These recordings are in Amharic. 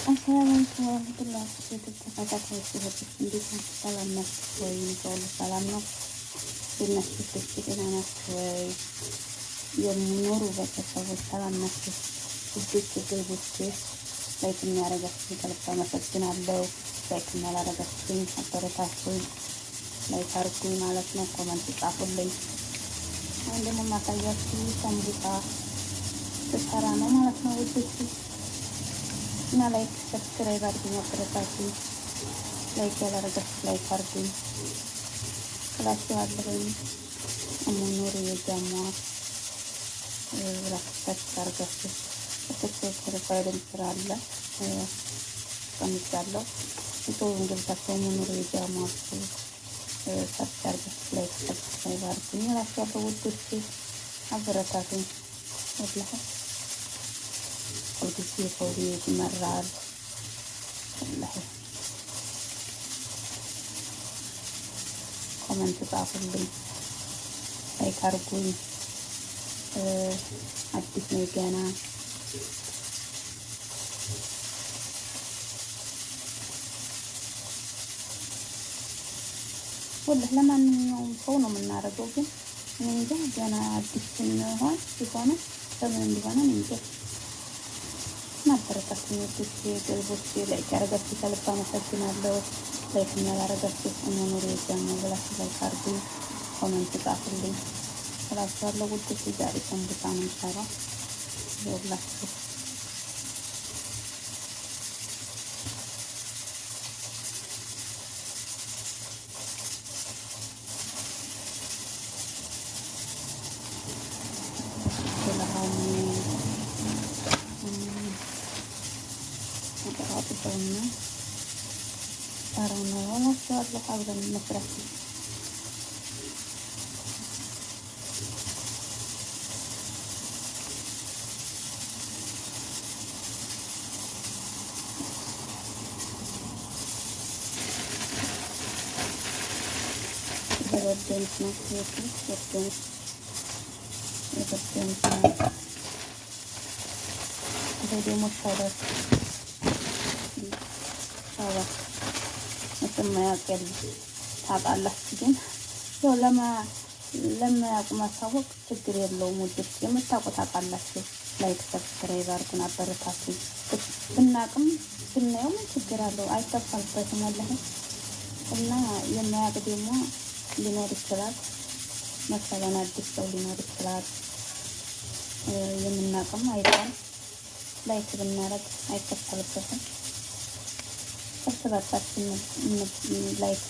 አሰላሙ አለይኩም ወራህመቱላሂ ተከታታዮች እንዴት ናችሁ? ሰላም ናችሁ ወይ? ሁሉ ሰላም ነው? የናችሁ ደህና ናችሁ ወይ? የሚኖሩ ቤተሰቦች ሰላም ናችሁ? ውዶች ግቦች ላይክ የሚያደርጋችሁ ከልብ አመሰግናለሁ። ላይክ ያላደረጋችሁኝ አበረታችሁኝ፣ ላይክ አድርጉኝ ማለት ነው። ኮመንት ጻፉልኝ። አሁን ደግሞ ማሳያችሁ ሰንቡሳ ስሰራ ነው ማለት ነው ውዶች እና ላይክ ሰብስክራይብ አድርጉኝ፣ አበረታቱኝ። ላይክ ያላደረጋችሁ ላይክ አድርጉኝ እላችኋለሁኝ። እሙኑር የጃማ ብላክታች አድርጋችሁ ፕሮፋይልም ስራ አለ ቀምጫለሁ። ኢትዮጵያ እንግሊዛቸው እሙኑር የጃማ ሰርች አድርጋችሁ ላይክ ሰብስክራይብ አድርጉኝ እላችኋለሁ ውዶች፣ አበረታቱኝ ወላሂ ጊዜ ሰው ቤት ይመራል። ኮመንት ጻፉልኝ፣ ላይክ አድርጉኝ። አዲስ ነው ገና ወላሂ ለማንኛውም ሰው ነው የምናደርገው፣ ግን እኔ እንጃ ገና አዲስ ስንሆን ሲሆን በምን እንዲሆነ እንጃ። ማበረታት ነው የገልቦች ላይክ ያደረጋችሁ ከልብ አመሰግናለሁ። ላይክ ያላደረጋችሁ እሙኑር የጃማ ብላችሁ ላይክ አድርጉኝ፣ ኮሜንት ጻፉልኝ እላችኋለሁ ውዶች። ዛሬ ሰንቡሳ ነው የምሰራው ይኸውላችሁ። ተቀራጥተውና ሰራው ነው እላችኋለሁ። አብረን መስራት የበደንት ነው የበደንት ነው። ይሄ ደግሞ ሻባት ማያውቅ ታውቃላችሁ፣ ግን ያው ለማያውቁ ማሳወቅ ችግር የለውም ውዶች። የምታውቁ ታውቃላችሁ። ላይክ ሰብስክራይብ አድርጉን፣ አበረታቱኝ። ብናቅም ብናየው ምን ችግር አለው? አይከፈልበትም ወላሂ። እና የማያውቅ ደግሞ ሊኖር ይችላል፣ መሰለን አዲስ ሰው ሊኖር ይችላል። የምናቅም አይባል ላይክ ብናረግ አይከፈልበትም። እርስ በርሳችን ላይክ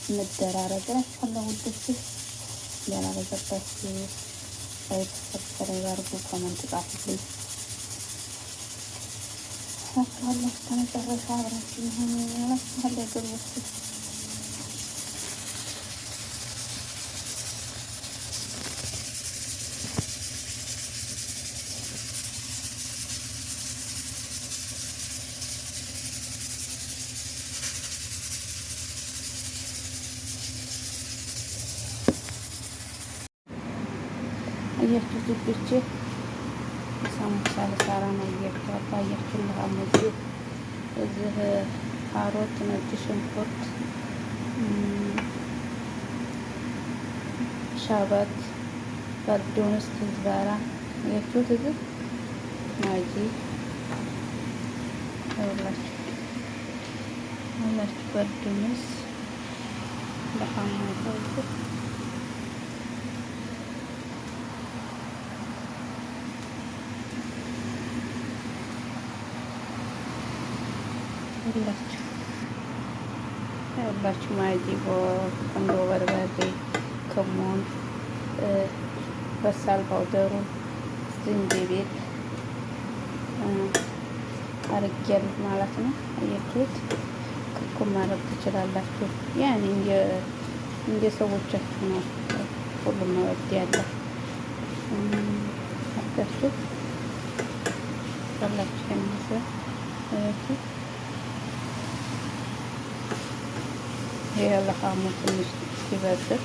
እንደራረግ እላችኋለሁ ውዶች። ያላረገባችሁ ላይክ ሰብስክራይብ አድርጉ፣ ኮመንት ጻፉልኝ እላችኋለሁ። ከመጨረሻ አብራችሁ ሆኑ እላችኋለሁ ግሩፕ አያችሁ ልጆቼ፣ ሳምቡሳ ልሰራ ነው እየገባ አያችሁ። ለአሙዚ እዚህ ካሮት፣ ነጭ ሽንኩርት፣ ሻባት፣ በርዶንስ፣ ዝባራ አያችሁት። እዚህ ማጂ ሁላችሁ በርዶንስ ለአሙዚ ሁላችሁ ማጂ ቆንጆ በርበሬ፣ ከሞን፣ በሳል ፓውደሩ፣ ዝንጅብል አርጌያለሁ ማለት ነው። አያችሁት። ክኩም ማድረግ ትችላላችሁ። ያኔ እንደ ሰዎቻችሁ ነው። ሁሉም መወድ ያለ አርጋችሁ ሁላችሁ የሚሰ አያችሁ። ይሄ ለፋሙ ትንሽ ሲበስል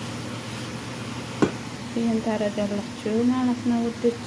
ይሄን ታረጋላችሁ ማለት ነው ውዶች።